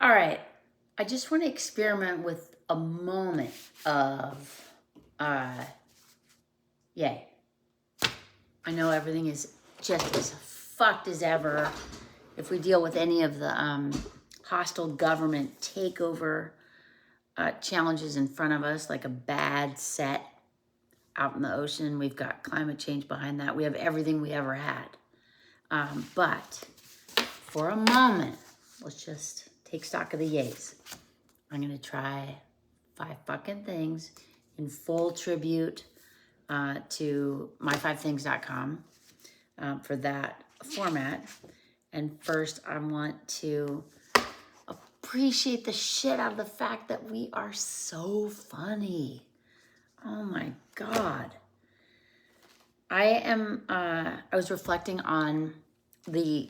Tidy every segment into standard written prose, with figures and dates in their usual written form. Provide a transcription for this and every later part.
All right. I just want to experiment with a moment of, yay. I know everything is just as fucked as ever. If we deal with any of the hostile government takeover challenges in front of us, like a bad set out in the ocean, we've got climate change behind that. We have everything we ever had. But for a moment, let's just take stock of the yays. I'm going to try 5 fucking things in full tribute to my5things.com for that format. And first, I want to appreciate the shit out of the fact that we are so funny. Oh my God. I was reflecting on the,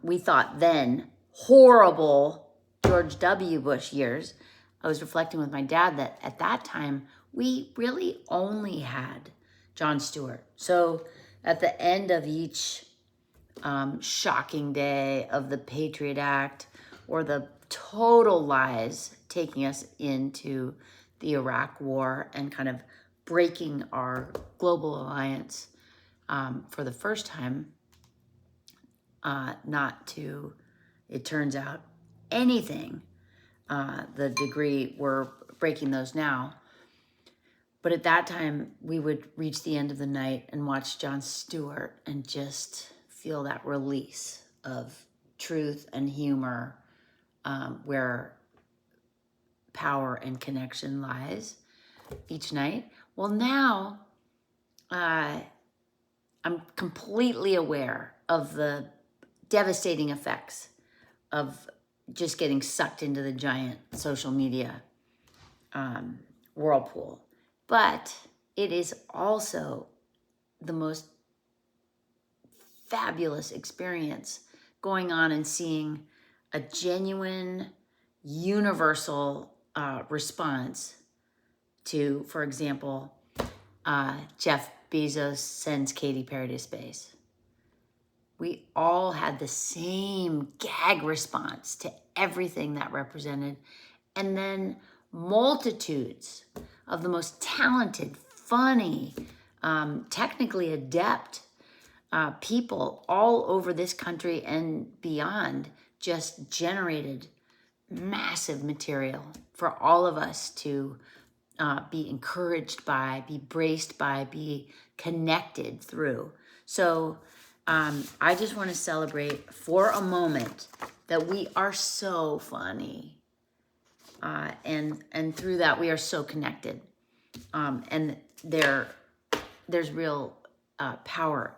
we thought then, horrible George W. Bush years. I was reflecting with my dad that at that time, we really only had Jon Stewart. So at the end of each shocking day of the Patriot Act or the total lies taking us into the Iraq War and kind of breaking our global alliance for the first time, not to, it turns out, anything the degree we're breaking those now. But at that time, we would reach the end of the night and watch Jon Stewart and just feel that release of truth and humor where power and connection lies each night. Well, now I'm completely aware of the devastating effects of just getting sucked into the giant social media whirlpool. But it is also the most fabulous experience going on and seeing a genuine, universal response to, for example, Jeff Bezos sends Katy Perry to space. We all had the same gag response to everything that represented. And then multitudes of the most talented, funny, technically adept people all over this country and beyond just generated massive material for all of us to be encouraged by, be braced by, be connected through. So I just want to celebrate for a moment that we are so funny. And through that, we are so connected. And there's real power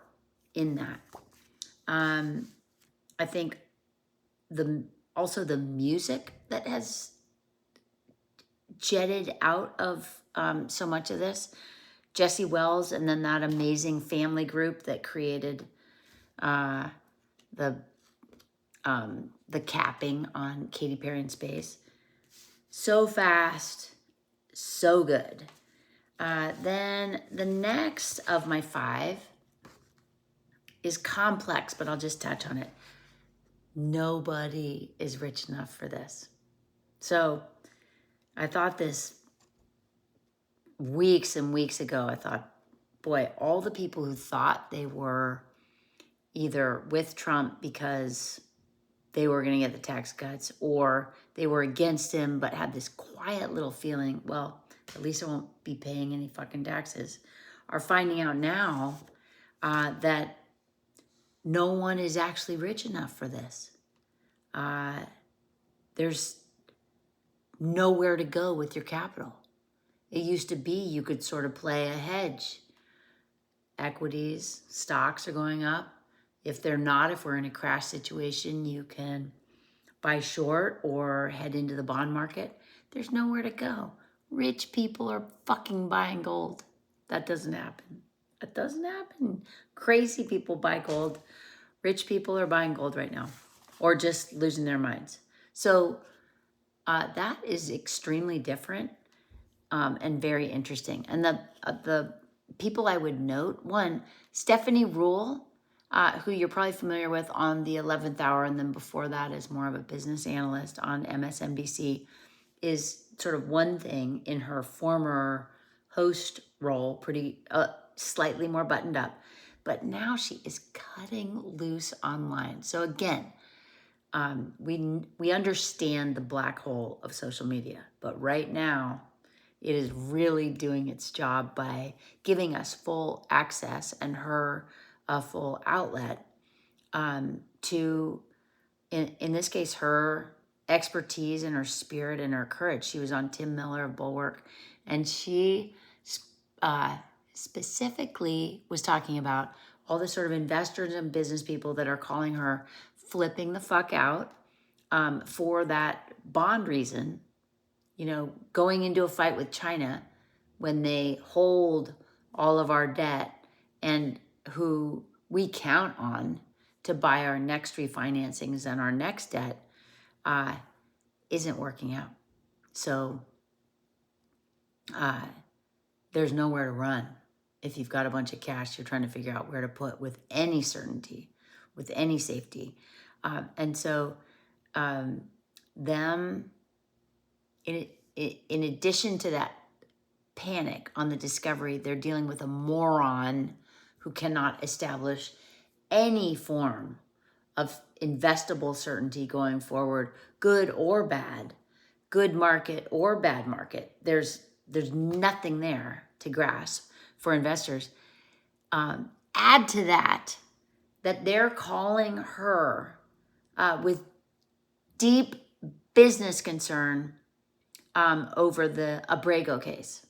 in that. I think also the music that has jetted out of so much of this, Jesse Wells, and then that amazing family group that created the capping on Katy Perry in space. So fast, so good. Then the next of my 5 is complex, but I'll just touch on it. Nobody is rich enough for this. So I thought this weeks and weeks ago. I thought, boy, all the people who thought they were either with Trump because they were going to get the tax cuts or they were against him but had this quiet little feeling, well, at least I won't be paying any fucking taxes, are finding out now that no one is actually rich enough for this. There's nowhere to go with your capital. It used to be you could sort of play a hedge. Equities, stocks are going up. If they're not, if we're in a crash situation, you can buy short or head into the bond market. There's nowhere to go. Rich people are fucking buying gold. That doesn't happen. That doesn't happen. Crazy people buy gold. Rich people are buying gold right now or just losing their minds. So that is extremely different and very interesting. And the people I would note, one, Stephanie Rule who you're probably familiar with on the 11th hour, and then before that is more of a business analyst on MSNBC, is sort of one thing in her former host role, pretty slightly more buttoned up, but now she is cutting loose online. So again, we understand the black hole of social media, but right now it is really doing its job by giving us full access and her a full outlet to, in this case, her expertise and her spirit and her courage. She was on Tim Miller of Bulwark, and she specifically was talking about all the sort of investors and business people that are calling her flipping the fuck out for that bond reason, going into a fight with China when they hold all of our debt and who we count on to buy our next refinancings and our next debt isn't working out. So there's nowhere to run. If you've got a bunch of cash, you're trying to figure out where to put with any certainty, with any safety. And so them, in addition to that panic on the discovery, they're dealing with a moron who cannot establish any form of investable certainty going forward, good or bad, good market or bad market. There's nothing there to grasp for investors. Add to that they're calling her with deep business concern over the Abrego case,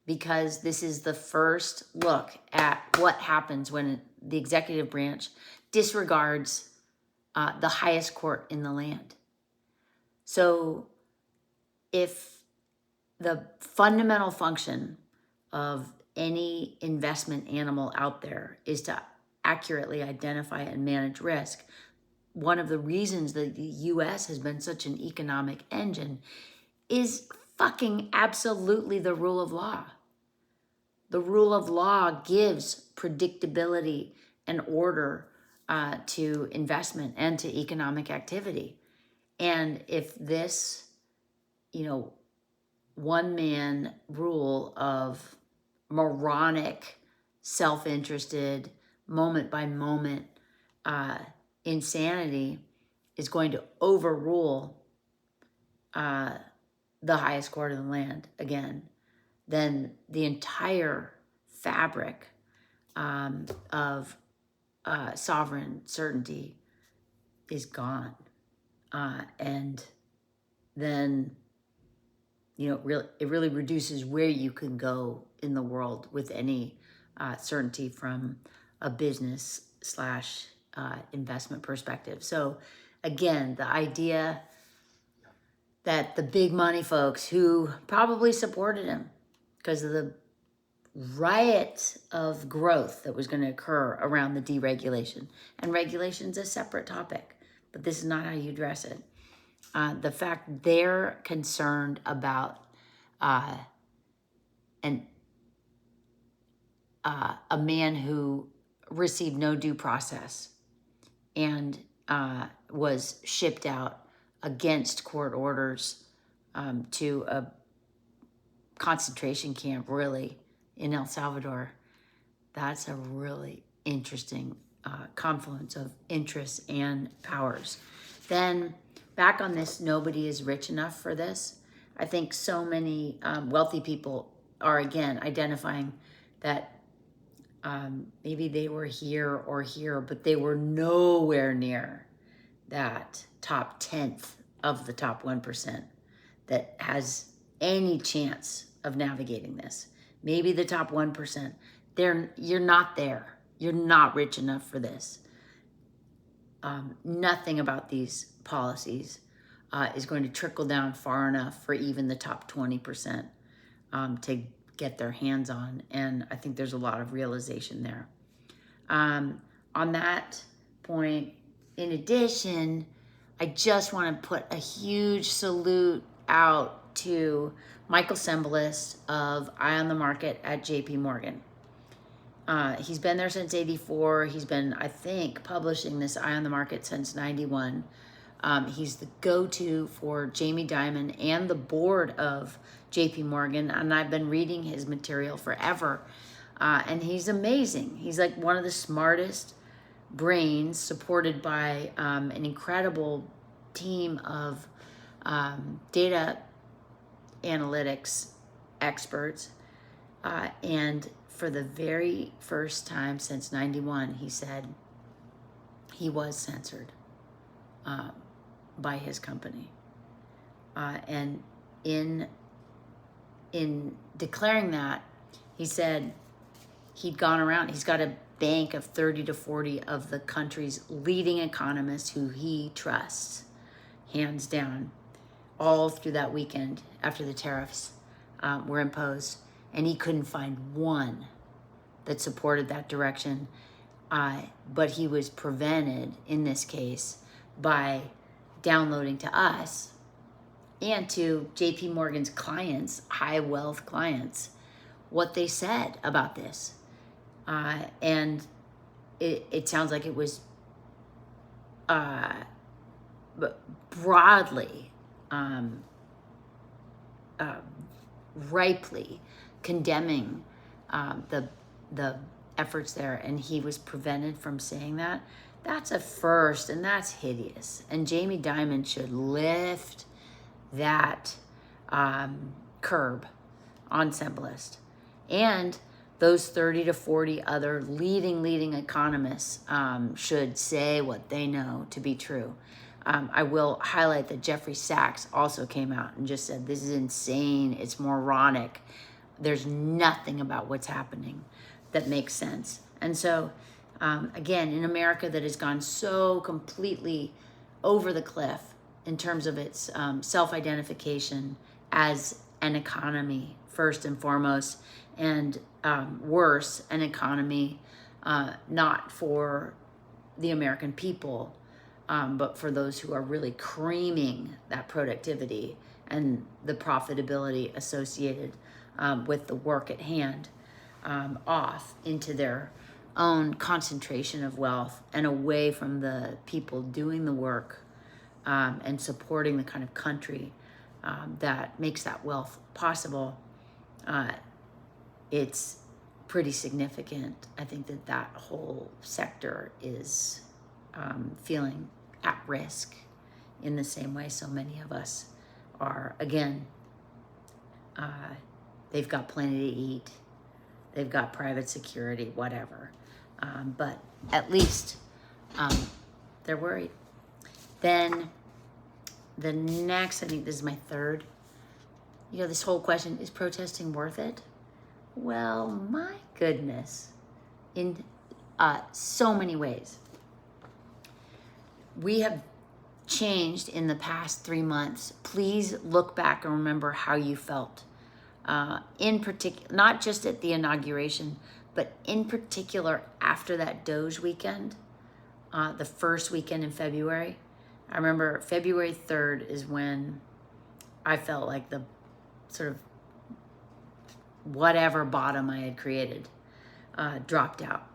because this is the first look at what happens when the executive branch disregards the highest court in the land. So if the fundamental function of any investment animal out there is to accurately identify and manage risk, one of the reasons that the US has been such an economic engine is fucking absolutely the rule of law. The rule of law gives predictability and order to investment and to economic activity. And if this, one-man rule of moronic, self-interested, moment-by-moment insanity is going to overrule the highest court of the land again, then the entire fabric of sovereign certainty is gone. And then, it really reduces where you can go in the world with any certainty from a business / investment perspective. So again, the idea that the big money folks who probably supported him because of the riot of growth that was going to occur around the deregulation, and regulation's a separate topic, but this is not how you address it. The fact they're concerned about a man who received no due process and was shipped out against court orders to a concentration camp, really, in El Salvador. That's a really interesting confluence of interests and powers. Then back on this, nobody is rich enough for this. I think so many wealthy people are, again, identifying that maybe they were here or here, but they were nowhere near that top 10th of the top 1% that has any chance of navigating this. Maybe the top 1%. You're not there. You're not rich enough for this. Nothing about these policies is going to trickle down far enough for even the top 20% to get their hands on. And I think there's a lot of realization there. On that point, in addition, I just want to put a huge salute out to Michael Sembelis of Eye on the Market at JP Morgan. He's been there since 84. He's been, I think, publishing this Eye on the Market since 91. He's the go-to for Jamie Dimon and the board of JP Morgan, and I've been reading his material forever. And he's amazing. He's like one of the smartest brains, supported by an incredible team of data analytics experts. And for the very first time since 91, he said he was censored by his company. And in declaring that, he said he'd gone around, he's got a bank of 30 to 40 of the country's leading economists who he trusts, hands down, all through that weekend after the tariffs were imposed. And he couldn't find one that supported that direction. But he was prevented in this case by downloading to us and to JP Morgan's clients, high wealth clients, what they said about this. And it sounds like it was broadly, ripely condemning the efforts there, and he was prevented from saying that. That's a first, and that's hideous. And Jamie Dimon should lift that curb on Semblist. And those 30 to 40 other leading economists should say what they know to be true. I will highlight that Jeffrey Sachs also came out and just said, this is insane, it's moronic. There's nothing about what's happening that makes sense. And so, again, in America that has gone so completely over the cliff in terms of its self-identification as an economy, first and foremost, and worse, an economy not for the American people, but for those who are really creaming that productivity and the profitability associated with the work at hand off into their own concentration of wealth and away from the people doing the work and supporting the kind of country that makes that wealth possible. It's pretty significant. I think that whole sector is feeling at risk in the same way so many of us are. Again, they've got plenty to eat. They've got private security, whatever. But at least they're worried. Then the next, I think this is my third, this whole question, is protesting worth it? Well, my goodness, in so many ways. We have changed in the past 3 months. Please look back and remember how you felt. In particular, not just at the inauguration, but in particular after that DOGE weekend, the first weekend in February. I remember February 3rd is when I felt like the sort of whatever bottom I had created dropped out.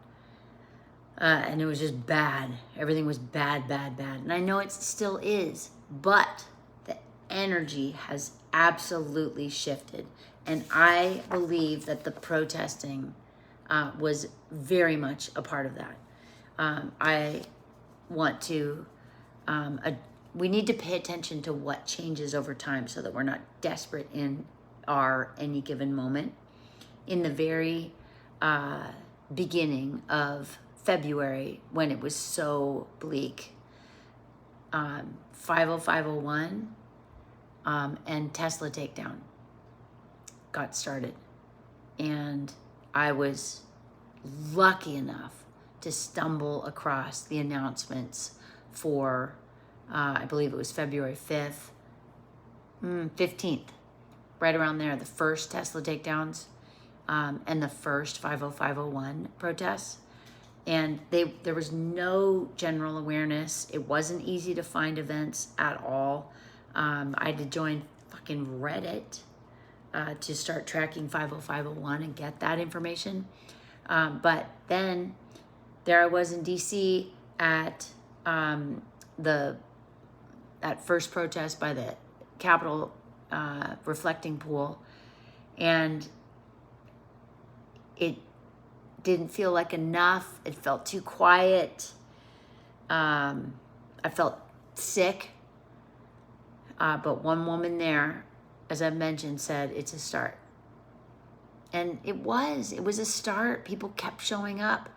And it was just bad. Everything was bad. And I know it still is, but the energy has absolutely shifted. And I believe that the protesting was very much a part of that. I want to, we need to pay attention to what changes over time so that we're not desperate in our any given moment. In the very beginning of February, when it was so bleak, 50501 and Tesla takedown got started. And I was lucky enough to stumble across the announcements for, I believe it was February 5th, 15th, right around there, the first Tesla takedowns and the first 50501 protests. And there was no general awareness. It wasn't easy to find events at all. I had to join fucking Reddit to start tracking 50501 and get that information. But then there I was in DC at that first protest by the Capitol reflecting pool, and it didn't feel like enough. It felt too quiet. I felt sick. But one woman there, as I've mentioned, said it's a start. And it was a start. People kept showing up.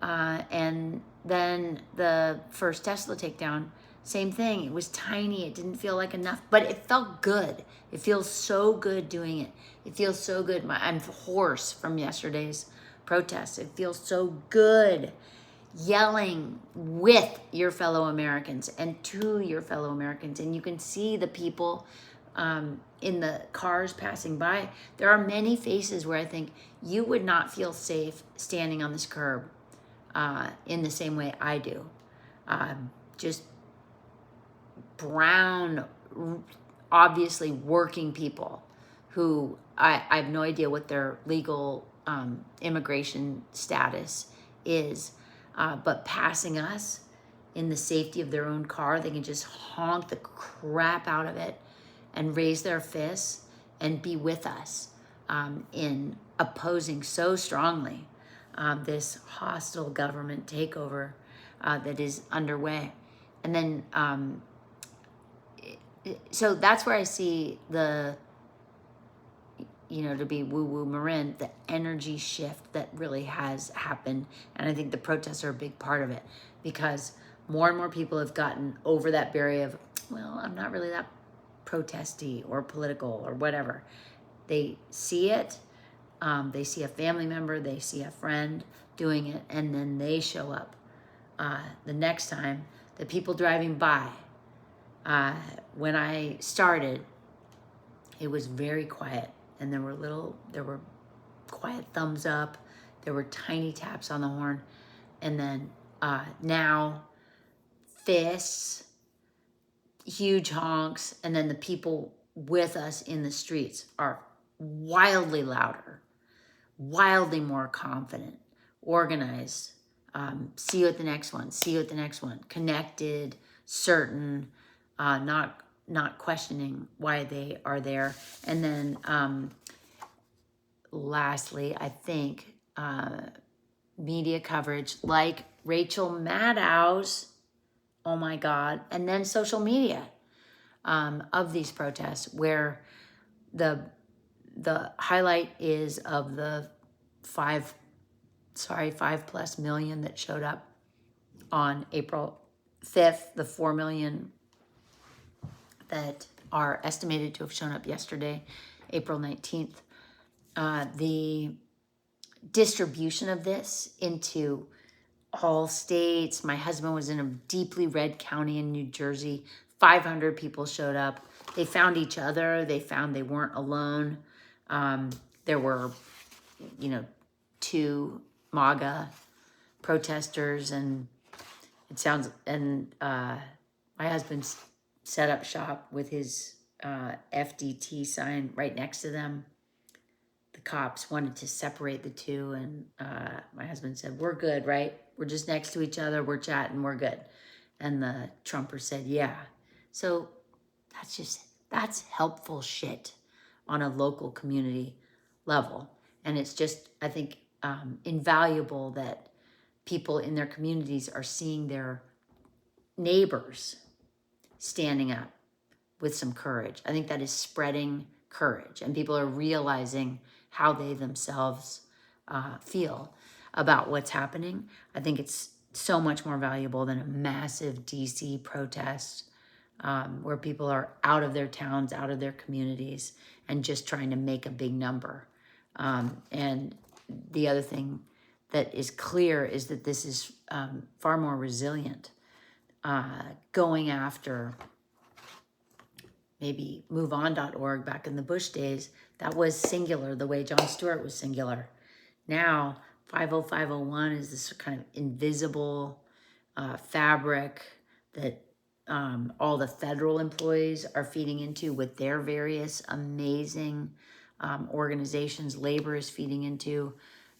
And then the first Tesla takedown, same thing. It was tiny. It didn't feel like enough, but it felt good. It feels so good doing it. It feels so good. I'm hoarse from yesterday's protest. It feels so good yelling with your fellow Americans and to your fellow Americans. And you can see the people in the cars passing by. There are many faces where I think you would not feel safe standing on this curb in the same way I do. Just brown, obviously working people who I have no idea what their legal immigration status is, but passing us in the safety of their own car, they can just honk the crap out of it and raise their fists and be with us in opposing so strongly this hostile government takeover that is underway. And then, so that's where I see the, to be woo-woo Marin, the energy shift that really has happened. And I think the protests are a big part of it, because more and more people have gotten over that barrier of, well, I'm not really that protesty or political or whatever. They see it. They see a family member, they see a friend doing it, and then they show up. The next time, the people driving by, when I started, it was very quiet, and there were quiet thumbs up, there were tiny taps on the horn, and then now fists, huge honks, and then the people with us in the streets are wildly louder, wildly more confident, organized. See you at the next one. See you at the next one. Connected, certain, not questioning why they are there. And then lastly, I think media coverage like Rachel Maddow's, oh my God, and then social media of these protests, where the highlight is of the 5+ million that showed up on April 5th, the 4 million that are estimated to have shown up yesterday, April 19th. The distribution of this into all states. My husband was in a deeply red county in New Jersey. 500 people showed up. They found each other. They found they weren't alone. There were, 2 MAGA protesters, and my husband set up shop with his FDT sign right next to them. The cops wanted to separate the two, and my husband said, "We're good, right? We're just next to each other. We're chatting. We're good." And the Trumper said, "Yeah." So that's helpful shit on a local community level. And it's just, I think, invaluable that people in their communities are seeing their neighbors standing up with some courage. I think that is spreading courage, and people are realizing how they themselves feel about what's happening. I think it's so much more valuable than a massive DC protest where people are out of their towns, out of their communities, and just trying to make a big number. And the other thing that is clear is that this is far more resilient. Going after maybe MoveOn.org back in the Bush days, that was singular the way Jon Stewart was singular. Now, 50501 is this kind of invisible fabric that all the federal employees are feeding into with their various amazing organizations. Labor is feeding into.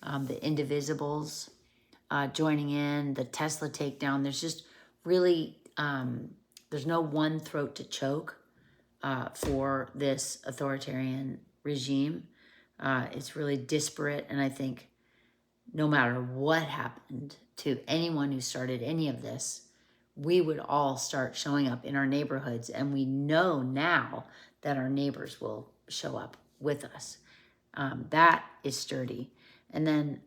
the Indivisibles joining in, the Tesla takedown. There's just really, there's no one throat to choke for this authoritarian regime. It's really disparate, and I think no matter what happened to anyone who started any of this, we would all start showing up in our neighborhoods, and we know now that our neighbors will show up with us. That is sturdy. And then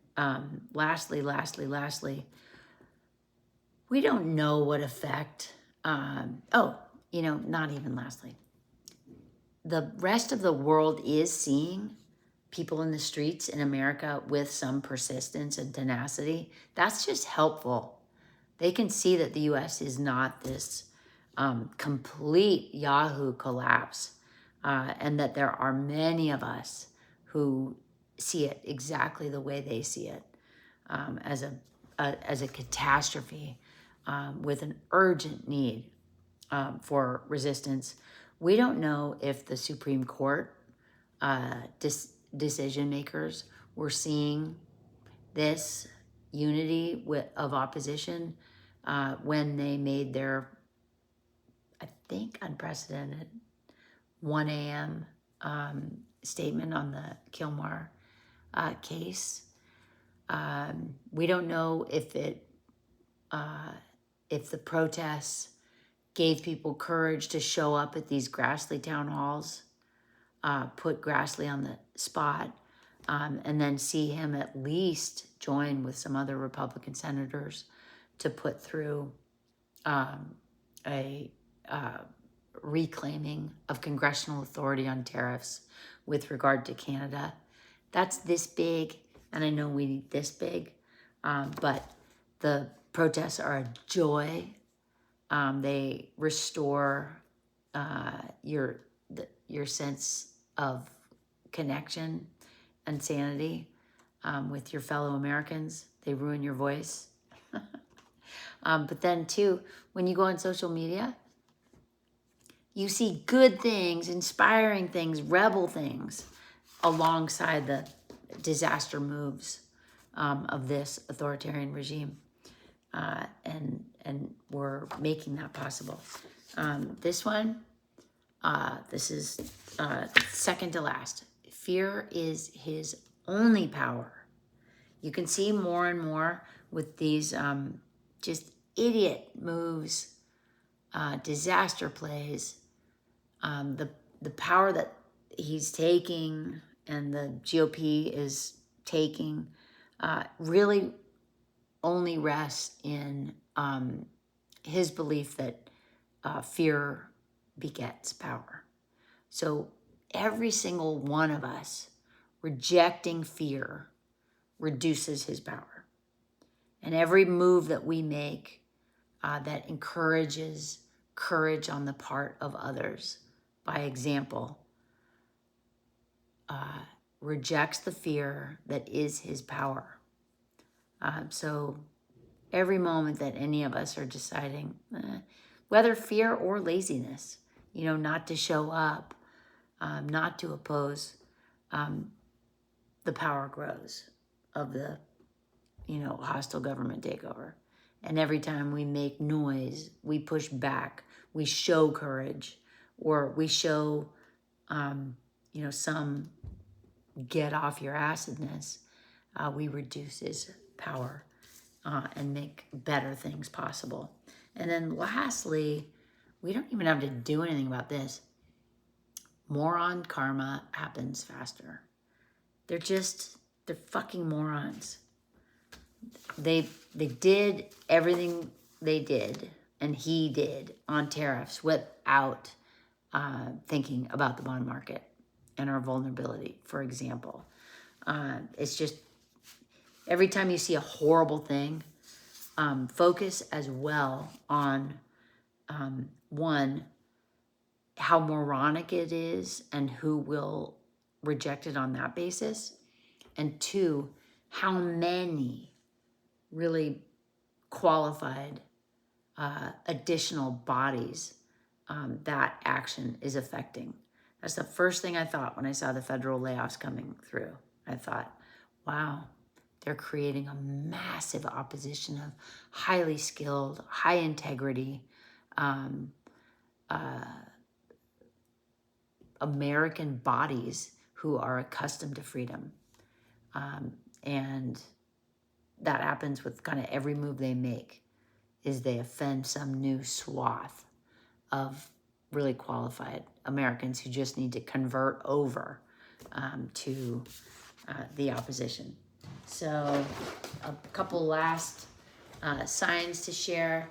lastly, we don't know what effect, not even lastly, the rest of the world is seeing people in the streets in America with some persistence and tenacity. That's just helpful. They can see that the US is not this complete Yahoo collapse, and that there are many of us who see it exactly the way they see it, as a catastrophe, with an urgent need for resistance. We don't know if the Supreme Court decision makers were seeing this unity of opposition when they made their, I think, unprecedented 1 a.m. Statement on the Kilmar case. We don't know if the protests gave people courage to show up at these Grassley town halls, put Grassley on the spot, and then see him at least join with some other Republican senators to put through a reclaiming of congressional authority on tariffs with regard to Canada. That's this big, and I know we need this big, but the protests are a joy. They restore your sense of connection and sanity with your fellow Americans. They ruin your voice. But then too, when you go on social media, you see good things, inspiring things, rebel things, alongside the disaster moves of this authoritarian regime. And we're making that possible. This one, this is second to last. Fear is his only power. You can see more and more with these just idiot moves, disaster plays, the power that he's taking and the GOP is taking really only rests in his belief that fear begets power. So every single one of us rejecting fear reduces his power. And every move that we make that encourages courage on the part of others, by example, rejects the fear that is his power. So every moment that any of us are deciding, whether fear or laziness, not to show up, not to oppose, the power grows of the, hostile government takeover. And every time we make noise, we push back, we show courage, or we show, some get off your assedness, we reduce his power and make better things possible. And then lastly, we don't even have to do anything about this. Moron karma happens faster. They're fucking morons. They did everything they did, and he did, on tariffs without thinking about the bond market and our vulnerability, for example. It's just, every time you see a horrible thing, focus as well on, one, how moronic it is and who will reject it on that basis. And two, how many really qualified additional bodies that action is affecting. That's the first thing I thought when I saw the federal layoffs coming through. I thought, wow, they're creating a massive opposition of highly skilled, high integrity American bodies who are accustomed to freedom. And that happens with kind of every move they make, is they offend some new swath of really qualified Americans who just need to convert over to the opposition. So a couple last signs to share.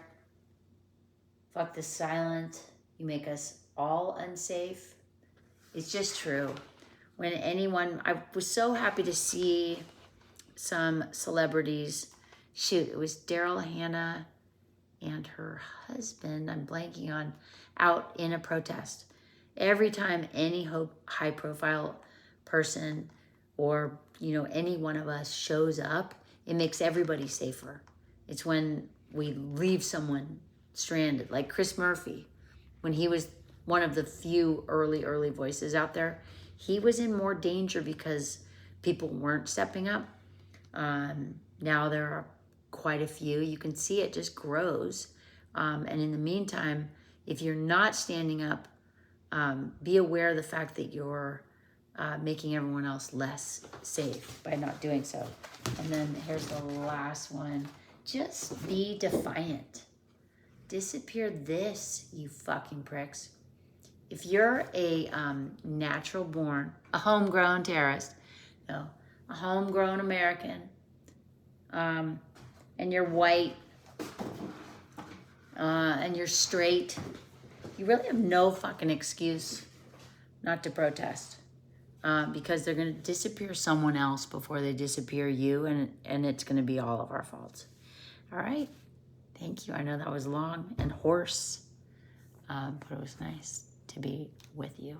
Fuck the silent. You make us all unsafe. It's just true. When anyone, I was so happy to see some celebrities shoot. It was Daryl Hannah and her husband, I'm blanking on, out in a protest. Every time any high profile person or, you know, any one of us shows up, it makes everybody safer. It's when we leave someone stranded, like Chris Murphy, when he was one of the few early voices out there, he was in more danger because people weren't stepping up. Now there are quite a few. You can see it just grows. And in the meantime, if you're not standing up, be aware of the fact that you're making everyone else less safe by not doing so. And then here's the last one. Just be defiant. Disappear this, you fucking pricks. If you're a natural born, a homegrown terrorist, no, a homegrown American, and you're white, and you're straight, you really have no fucking excuse not to protest, because they're going to disappear someone else before they disappear you, and it's going to be all of our faults. All right. Thank you. I know that was long and hoarse, but it was nice to be with you.